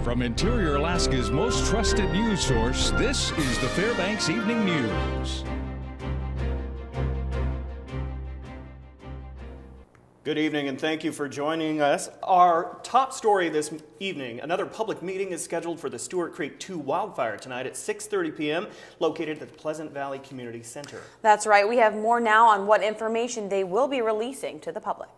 From Interior Alaska's most trusted news source, this is the Fbx Evening News. Good evening and thank you for joining us. Our top story this evening, another public meeting is scheduled for the Stewart Creek 2 wildfire tonight at 6:30 p.m. located at the Pleasant Valley Community Center. That's right. We have more now on what information they will be releasing to the public.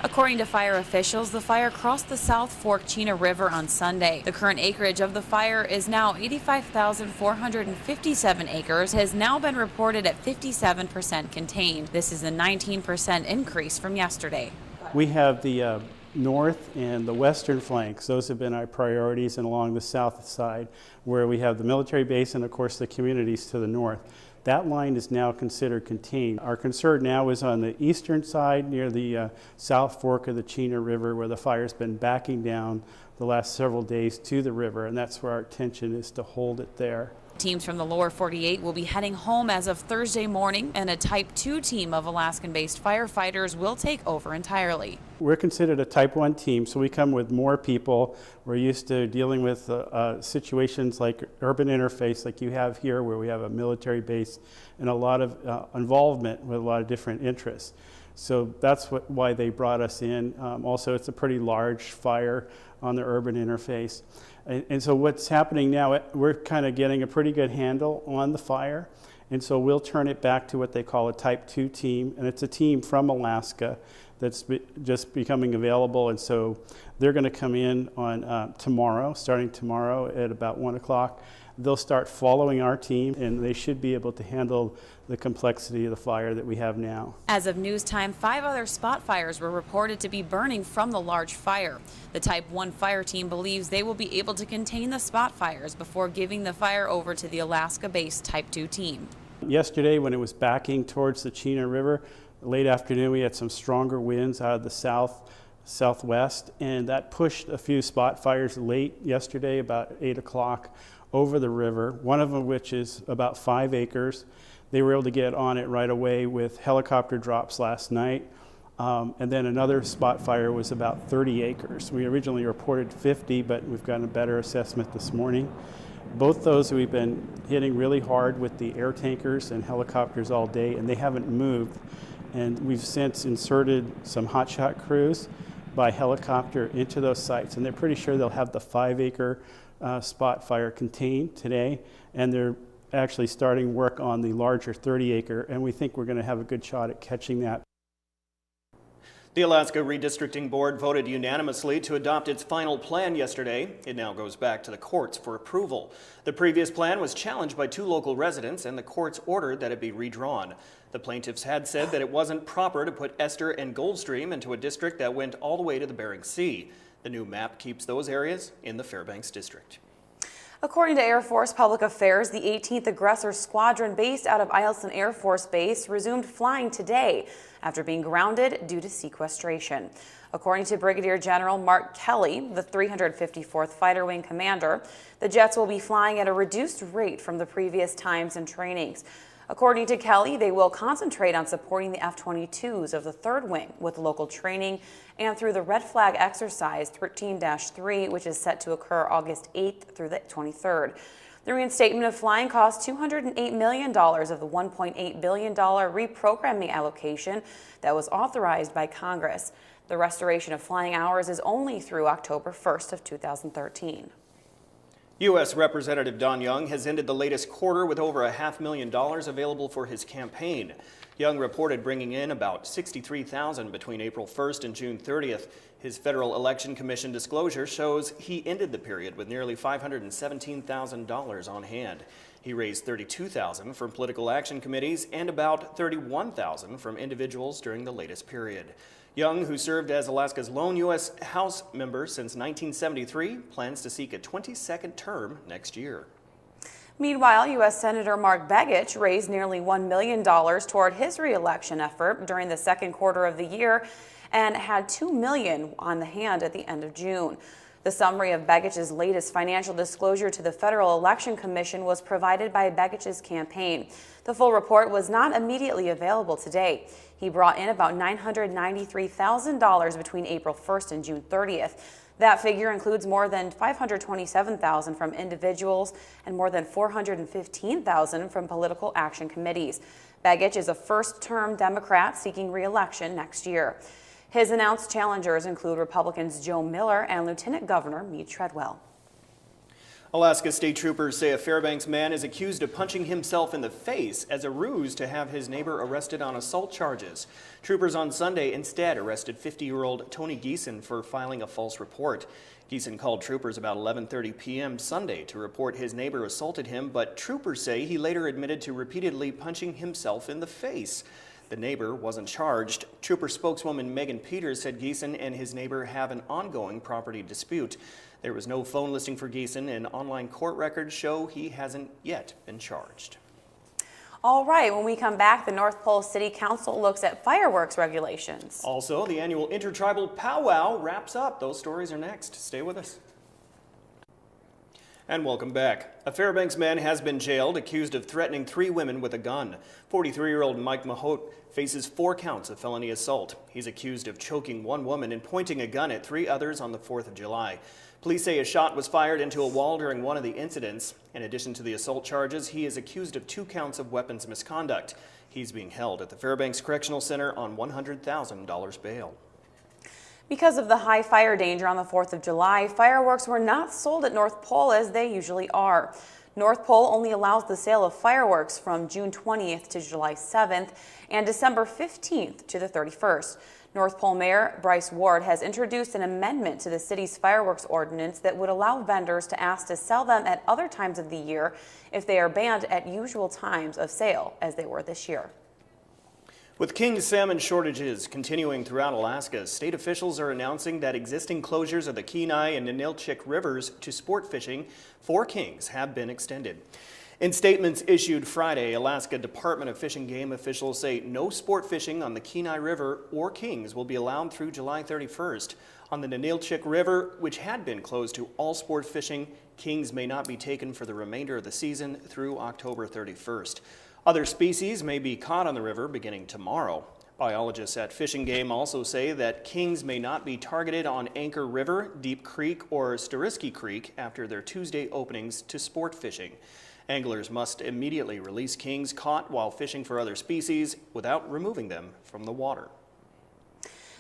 According to fire officials, the fire crossed the South Fork Chena River on Sunday. The current acreage of the fire is now 85,457 acres, has now been reported at 57% contained. This is a 19% increase from yesterday. We have the north and the western flanks. Those have been our priorities, and along the south side where we have the military base and of course the communities to the north. That line is now considered contained. Our concern now is on the eastern side near the South Fork of the Chena River, where the fire's been backing down the last several days to the river, and that's where our attention is to hold it there. Teams from the lower 48 will be heading home as of Thursday morning, and a Type 2 team of Alaskan-based firefighters will take over entirely. We're considered a Type 1 team, so we come with more people. We're used to dealing with situations like urban interface like you have here, where we have a military base and a lot of involvement with a lot of different interests. So that's why they brought us in. Also, it's a pretty large fire on the urban interface. And so what's happening now, we're kind of getting a pretty good handle on the fire. And so we'll turn it back to what they call a Type 2 team. And it's a team from Alaska that's just becoming available. And so they're going to come in on tomorrow, starting tomorrow at about 1 o'clock. They'll start following our team, and they should be able to handle the complexity of the fire that we have now. As of news time, 5 other spot fires were reported to be burning from the large fire. The Type 1 fire team believes they will be able to contain the spot fires before giving the fire over to the Alaska-based Type 2 team. Yesterday, when it was backing towards the Chena River, late afternoon, we had some stronger winds out of the southwest, and that pushed a few spot fires late yesterday, about 8 o'clock, over the river, one of them which is about 5 acres. They were able to get on it right away with helicopter drops last night. And then another spot fire was about 30 acres. We originally reported 50, but we've gotten a better assessment this morning. Both those we've been hitting really hard with the air tankers and helicopters all day, and they haven't moved. And we've since inserted some hotshot crews by helicopter into those sites, and they're pretty sure they'll have the 5-acre spot fire contained today, and they're actually starting work on the larger 30-acre, and we think we're going to have a good shot at catching that. The Alaska Redistricting Board voted unanimously to adopt its final plan yesterday. It now goes back to the courts for approval. The previous plan was challenged by 2 local residents, and the courts ordered that it be redrawn. The plaintiffs had said that it wasn't proper to put Esther and Goldstream into a district that went all the way to the Bering Sea. The new map keeps those areas in the Fairbanks District. According to Air Force Public Affairs, the 18th Aggressor Squadron based out of Eielson Air Force Base resumed flying today after being grounded due to sequestration. According to Brigadier General Mark Kelly, the 354th Fighter Wing commander, the jets will be flying at a reduced rate from the previous times and trainings. According to Kelly, they will concentrate on supporting the F-22s of the 3rd Wing with local training and through the Red Flag Exercise 13-3, which is set to occur August 8th through the 23rd. The reinstatement of flying costs $208 million of the $1.8 billion reprogramming allocation that was authorized by Congress. The restoration of flying hours is only through October 1st of 2013. U.S. Representative Don Young has ended the latest quarter with over $500,000 available for his campaign. Young reported bringing in about $63,000 between April 1st and June 30th. His Federal Election Commission disclosure shows he ended the period with nearly $517,000 on hand. He raised $32,000 from political action committees and about $31,000 from individuals during the latest period. Young, who served as Alaska's lone U.S. House member since 1973, plans to seek a 22nd term next year. Meanwhile, U.S. Senator Mark Begich raised nearly $1 million toward his re-election effort during the second quarter of the year and had $2 million on the hand at the end of June. The summary of Begic's latest financial disclosure to the Federal Election Commission was provided by Begic's campaign. The full report was not immediately available today. He brought in about $993,000 between April 1st and June 30th. That figure includes more than $527,000 from individuals and more than $415,000 from political action committees. Begich is a first-term Democrat seeking re-election next year. His announced challengers include Republicans Joe Miller and Lieutenant Governor Meade Treadwell. Alaska state troopers say a Fairbanks man is accused of punching himself in the face as a ruse to have his neighbor arrested on assault charges. Troopers on Sunday instead arrested 50-year-old Tony Geeson for filing a false report. Geeson called troopers about 11:30 p.m. Sunday to report his neighbor assaulted him, but troopers say he later admitted to repeatedly punching himself in the face. The neighbor wasn't charged. Trooper spokeswoman Megan Peters said Geeson and his neighbor have an ongoing property dispute. There was no phone listing for Geeson, and online court records show he hasn't yet been charged. All right, when we come back, the North Pole City Council looks at fireworks regulations. Also, the annual Intertribal Powwow wraps up. Those stories are next. Stay with us. And welcome back. A Fairbanks man has been jailed accused of threatening 3 women with a gun. 43-year-old Mike Mahout faces 4 counts of felony assault. He's accused of choking 1 woman and pointing a gun at 3 others on the 4th of July. Police say a shot was fired into a wall during one of the incidents. In addition to the assault charges, he is accused of 2 counts of weapons misconduct. He's being held at the Fairbanks Correctional Center on $100,000 bail. Because of the high fire danger on the 4th of July, fireworks were not sold at North Pole as they usually are. North Pole only allows the sale of fireworks from June 20th to July 7th and December 15th to the 31st. North Pole Mayor Bryce Ward has introduced an amendment to the city's fireworks ordinance that would allow vendors to ask to sell them at other times of the year if they are banned at usual times of sale, as they were this year. With king salmon shortages continuing throughout Alaska, state officials are announcing that existing closures of the Kenai and Ninilchik rivers to sport fishing for kings have been extended. In statements issued Friday, Alaska Department of Fish and Game officials say no sport fishing on the Kenai River or Kings will be allowed through July 31st. On the Ninilchik River, which had been closed to all sport fishing, kings may not be taken for the remainder of the season through October 31st. Other species may be caught on the river beginning tomorrow. Biologists at Fish and Game also say that kings may not be targeted on Anchor River, Deep Creek, or Steriski Creek after their Tuesday openings to sport fishing. Anglers must immediately release kings caught while fishing for other species without removing them from the water.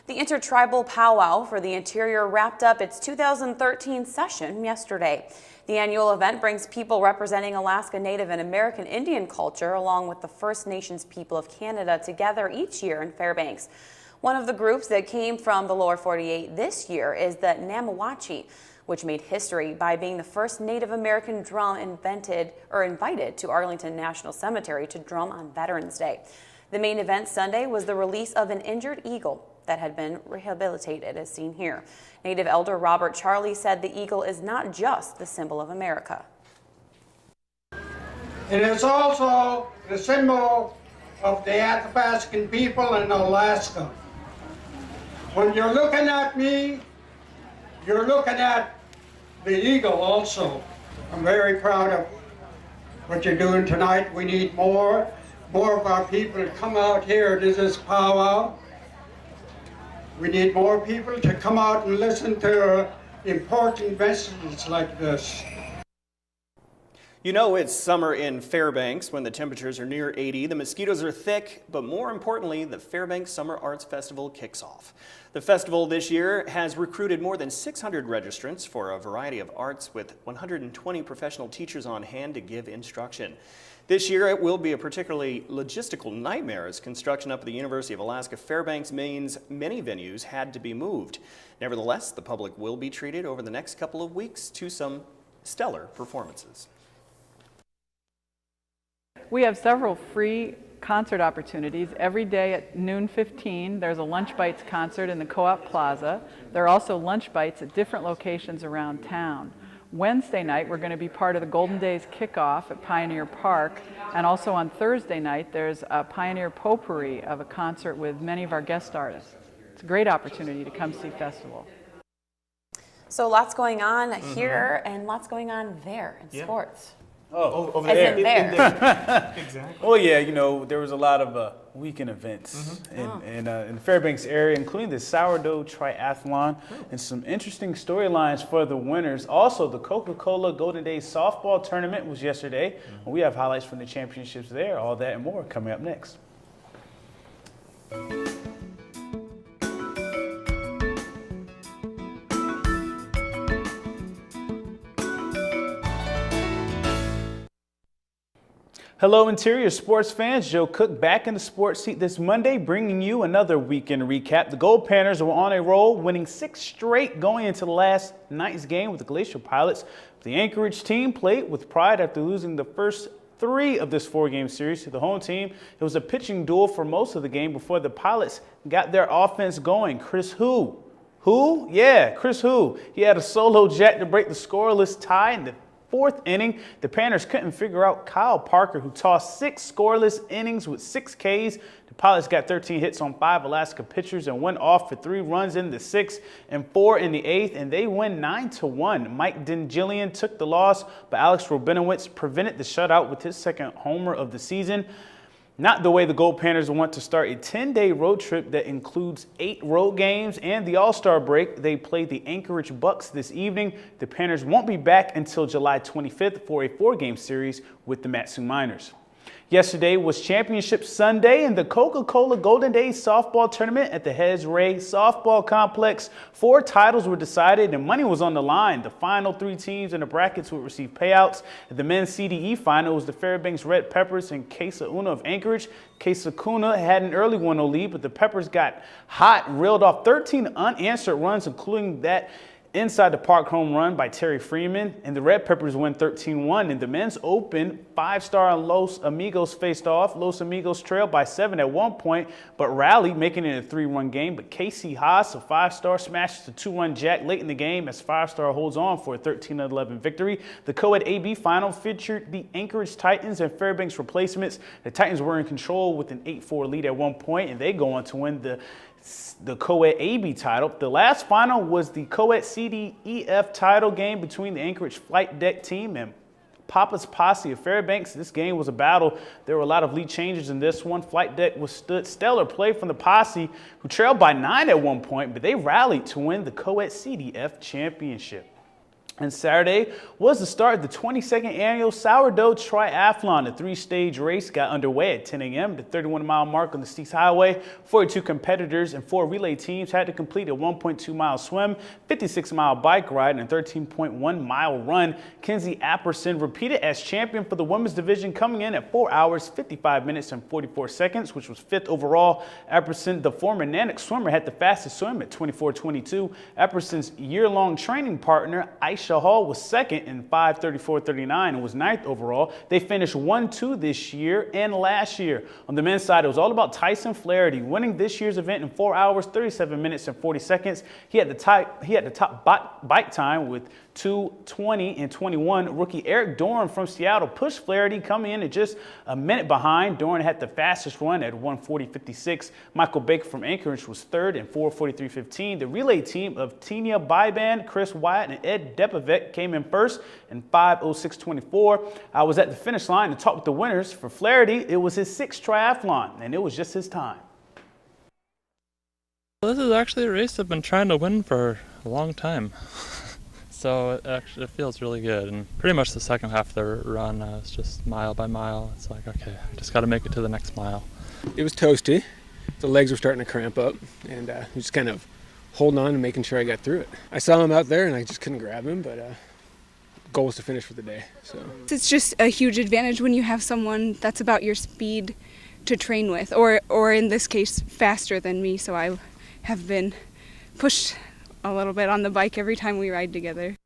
The Intertribal Powwow for the Interior wrapped up its 2013 session yesterday. The annual event brings people representing Alaska Native and American Indian culture along with the First Nations people of Canada together each year in Fairbanks. One of the groups that came from the lower 48 this year is the Namawachi, which made history by being the first Native American drum invited to Arlington National Cemetery to drum on Veterans Day. The main event Sunday was the release of an injured eagle that had been rehabilitated, as seen here. Native elder Robert Charlie said the eagle is not just the symbol of America. It is also the symbol of the Athabascan people in Alaska. When you're looking at me, you're looking at the eagle also. I'm very proud of what you're doing tonight. We need more of our people to come out here to this powwow. We need more people to come out and listen to important messages like this. You know it's summer in Fairbanks when the temperatures are near 80, the mosquitoes are thick, but more importantly, the Fairbanks Summer Arts Festival kicks off. The festival this year has recruited more than 600 registrants for a variety of arts with 120 professional teachers on hand to give instruction. This year it will be a particularly logistical nightmare as construction up at the University of Alaska Fairbanks means many venues had to be moved. Nevertheless, the public will be treated over the next couple of weeks to some stellar performances. We have several free concert opportunities. Every day at noon 15, there's a Lunch Bites concert in the Co-op Plaza. There are also Lunch Bites at different locations around town. Wednesday night, we're going to be part of the Golden Days kickoff at Pioneer Park. And also on Thursday night, there's a Pioneer Potpourri of a concert with many of our guest artists. It's a great opportunity to come see festival. So lots going on here and lots going on there in sports. Oh, over As there. in there. Exactly. Well, yeah, there was a lot of weekend events in the Fairbanks area, including the sourdough triathlon and some interesting storylines for the winners. Also, the Coca-Cola Golden Days softball tournament was yesterday. We have highlights from the championships there. All that and more coming up next. Hello, Interior sports fans. Joe Cook back in the sports seat this Monday, bringing you another weekend recap. The Gold Panthers were on a roll, winning 6 straight going into the last night's game with the Glacier Pilots. The Anchorage team played with pride after losing the first 3 of this 4-game series to the home team. It was a pitching duel for most of the game before the Pilots got their offense going. Chris Hu. Yeah, Chris Hu. He had a solo jack to break the scoreless tie in the 4th inning. The Panthers couldn't figure out Kyle Parker, who tossed 6 scoreless innings with 6 Ks. The Pilots got 13 hits on 5 Alaska pitchers and went off for 3 runs in the 6th and 4 in the 8th, and they win 9-1. Mike Dengillian took the loss, but Alex Rabinowitz prevented the shutout with his 2nd homer of the season. Not the way the Gold Panthers want to start a 10-day road trip that includes 8 road games and the All-Star break. They play the Anchorage Bucks this evening. The Panthers won't be back until July 25th for a 4-game series with the Matsu Miners. Yesterday was Championship Sunday in the Coca-Cola Golden Days softball tournament at the Hez Ray Softball Complex. 4 titles were decided and money was on the line. The final 3 teams in the brackets would receive payouts. The men's CDE final was the Fairbanks Red Peppers and Casa Una of Anchorage. Casa Cuna had an early 1-0 lead, but the Peppers got hot, reeled off 13 unanswered runs, including that inside the park home run by Terry Freeman, and the Red Peppers win 13-1. In the men's open, 5-star and Los Amigos faced off. Los Amigos trailed by 7 at one point, but rallied, making it a 3-1 game. But Casey Haas, a 5-star, smashes a 2-run jack late in the game as 5-star holds on for a 13-11 victory. The co-ed AB final featured the Anchorage Titans and Fairbanks replacements. The Titans were in control with an 8-4 lead at one point, and they go on to win the co-ed AB title. The last final was the co-ed CDEF title game between the Anchorage Flight Deck team and Papa's Posse of Fairbanks. This game was a battle. There were a lot of lead changes in this one. Flight Deck withstood stellar play from the Posse, who trailed by 9 at one point, but they rallied to win the co-ed CDF championship. And Saturday was the start of the 22nd annual Sourdough Triathlon. The 3-stage race got underway at 10 a.m. The 31-mile mark on the Steeves Highway. 42 competitors and 4 relay teams had to complete a 1.2-mile swim, 56-mile bike ride, and a 13.1-mile run. Kenzie Apperson repeated as champion for the women's division, coming in at 4 hours, 55 minutes, and 44 seconds, which was 5th overall. Apperson, the former Nanick swimmer, had the fastest swim at 24:22. Apperson's year-long training partner, Aisha Hall, was 2nd in 5:34:39 and was 9th overall. They finished 1-2 this year and last year. On the men's side, it was all about Tyson Flaherty, winning this year's event in 4 hours, 37 minutes, and 40 seconds. He had the top bike time with 2:20 and 21. Rookie Eric Dorn from Seattle pushed Flaherty, coming in at just a minute behind. Dorn had the fastest run at 1:40.56. Michael Baker from Anchorage was 3rd in 4:43.15. The relay team of Tina Byban, Chris Wyatt, and Ed Depovec came in 1st in 5:06.24. I was at the finish line to talk with the winners. For Flaherty, it was his 6th triathlon, and it was just his time. This is actually a race I've been trying to win for a long time. So it feels really good, and pretty much the second half of the run is just mile by mile. It's like, okay, I just got to make it to the next mile. It was toasty. The legs were starting to cramp up, and just kind of holding on and making sure I got through it. I saw him out there, and I just couldn't grab him, but goal was to finish for the day. So it's just a huge advantage when you have someone that's about your speed to train with, or in this case, faster than me. So I have been pushed a little bit on the bike every time we ride together.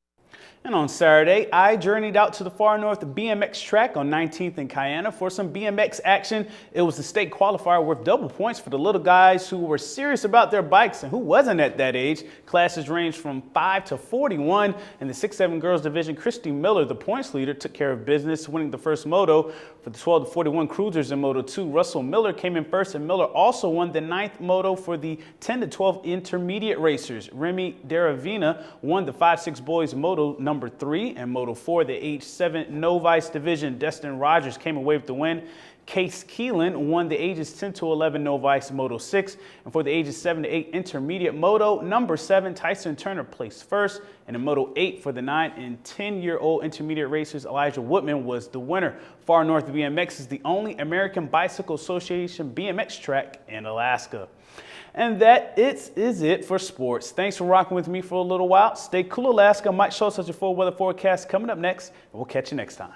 And on Saturday, I journeyed out to the far north BMX track on 19th and Cayena for some BMX action. It was the state qualifier worth double points for the little guys who were serious about their bikes and who wasn't at that age. Classes ranged from 5 to 41. In the 6-7 girls division, Christy Miller, the points leader, took care of business, winning the first moto. For the 12 to 41 cruisers in Moto 2, Russell Miller came in first, and Miller also won the 9th moto for the 10 to 12 intermediate racers. Remy Daravina won the 5-6 boys moto number 3, and Moto 4, the age 7 novice division. Destin Rogers came away with the win. Case Keelan won the ages 10 to 11 novice Moto 6, and for the ages 7 to 8 intermediate moto number 7, Tyson Turner placed first, and in Moto 8 for the 9 and 10-year-old intermediate racers, Elijah Woodman was the winner. Far North BMX is the only American Bicycle Association BMX track in Alaska. And that is it for sports. Thanks for rocking with me for a little while. Stay cool, Alaska. Mike Schultz has your full weather forecast coming up next, and we'll catch you next time.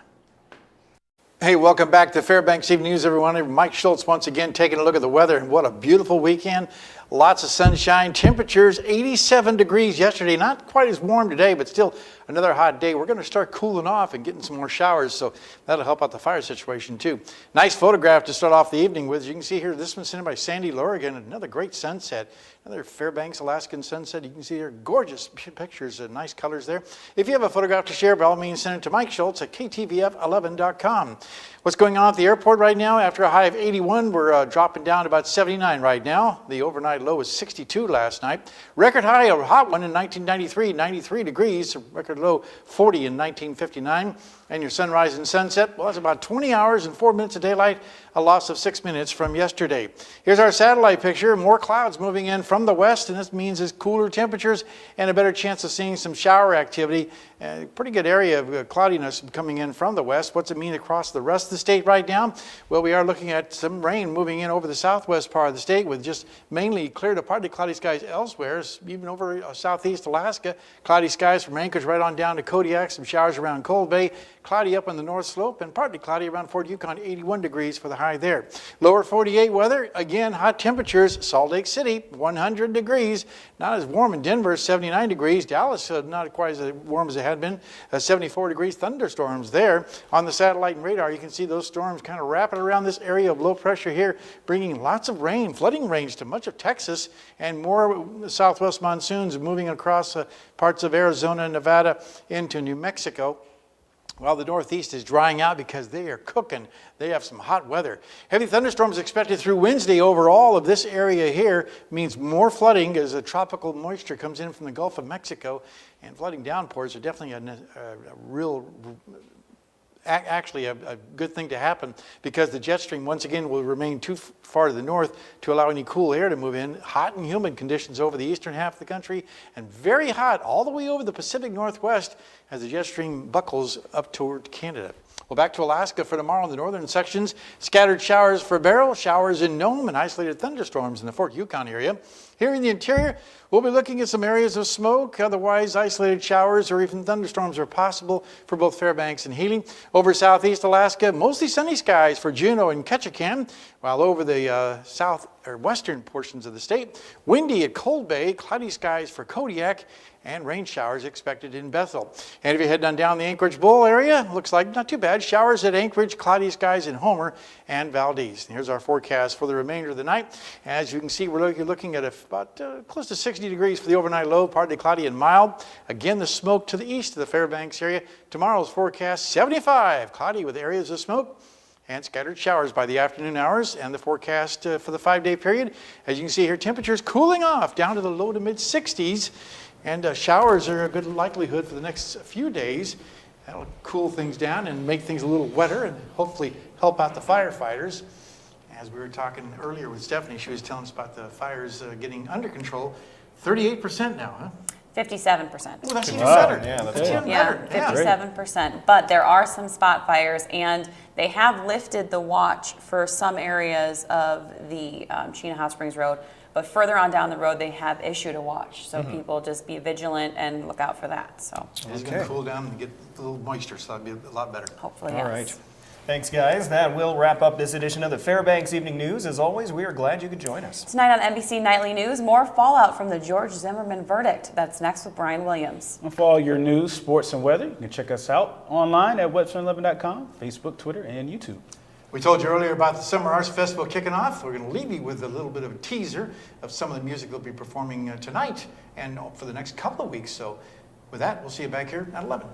Hey, welcome back to Fbx Evening News, everyone. Mike Schultz once again taking a look at the weather, and what a beautiful weekend. Lots of sunshine, temperatures 87 degrees yesterday. Not quite as warm today, but still another hot day. We're going to start cooling off and getting some more showers, so that'll help out the fire situation too. Nice photograph to start off the evening with. You can see here, this one's sent in by Sandy Lorigan. Another great sunset. Another Fairbanks, Alaskan sunset. You can see here gorgeous pictures and nice colors there. If you have a photograph to share, by all means, send it to Mike Schultz at ktvf11.com. What's going on at the airport right now? After a high of 81, we're dropping down to about 79 right now. The overnight low was 62 last night. Record high, a hot one in 1993, 93 degrees. Record low 40 in 1959. And your sunrise and sunset, well, that's about 20 hours and 4 minutes of daylight, a loss of 6 minutes from yesterday. Here's our satellite picture. More clouds moving in from the west, and this means it's cooler temperatures and a better chance of seeing some shower activity. Pretty good area of cloudiness coming in from the west. What's it mean across the rest of the state right now? Well, we are looking at some rain moving in over the southwest part of the state, with just mainly clear to partly cloudy skies elsewhere, even over southeast Alaska. Cloudy skies from Anchorage right on down to Kodiak, some showers around Cold Bay. Cloudy up on the north slope, and partly cloudy around Fort Yukon, 81 degrees for the high there. Lower 48 weather, again, hot temperatures. Salt Lake City, 100 degrees. Not as warm in Denver, 79 degrees. Dallas, not quite as warm as it had been, 74 degrees. Thunderstorms there. On the satellite and radar, you can see those storms kind of wrapping around this area of low pressure here, bringing lots of rain, flooding range to much of Texas, and more southwest monsoons moving across parts of Arizona, Nevada, into New Mexico. Well, the northeast is drying out because they are cooking. They have some hot weather. Heavy thunderstorms expected through Wednesday over all of this area here. Means more flooding as the tropical moisture comes in from the Gulf of Mexico. And flooding downpours are definitely actually a good thing to happen, because the jet stream once again will remain too far to the north to allow any cool air to move in. Hot and humid conditions over the eastern half of the country, and very hot all the way over the Pacific Northwest as the jet stream buckles up toward Canada. Well, back to Alaska for tomorrow in the northern sections. Scattered showers for Barrow, showers in Nome, and isolated thunderstorms in the Fort Yukon area. Here in the interior, we'll be looking at some areas of smoke. Otherwise, isolated showers or even thunderstorms are possible for both Fairbanks and Healy. Over southeast Alaska, mostly sunny skies for Juneau and Ketchikan, while over the south or western portions of the state, windy at Cold Bay, cloudy skies for Kodiak, and rain showers expected in Bethel. And if you're heading on down the Anchorage Bowl area, looks like not too bad. Showers at Anchorage, cloudy skies in Homer and Valdez. And here's our forecast for the remainder of the night. As you can see, we're looking at about close to 60 degrees for the overnight low, partly cloudy and mild. Again, the smoke to the east of the Fairbanks area. Tomorrow's forecast, 75, cloudy with areas of smoke and scattered showers by the afternoon hours. And the forecast for the 5-day period, as you can see here, temperatures cooling off down to the low to mid 60s. And showers are a good likelihood for the next few days. That'll cool things down and make things a little wetter and hopefully help out the firefighters. As we were talking earlier with Stephanie, she was telling us about the fires getting under control. 38% now, huh? 57%. Oh, that's even better. Yeah, that's even Yeah, better. 57%. But there are some spot fires, and they have lifted the watch for some areas of the Chena Hot Springs Road. But further on down the road, they have issued a watch. So people just be vigilant and look out for that. So It's going to cool down and get a little moisture, so that'll be a lot better. hopefully, All yes. right. Thanks, guys. That will wrap up this edition of the Fairbanks Evening News. As always, we are glad you could join us. Tonight on NBC Nightly News, more fallout from the George Zimmerman verdict. That's next with Brian Williams. And for all your news, sports, and weather, you can check us out online at webster11.com, Facebook, Twitter, and YouTube. We told you earlier about the Summer Arts Festival kicking off. We're going to leave you with a little bit of a teaser of some of the music they'll be performing tonight and for the next couple of weeks. So with that, we'll see you back here at 11.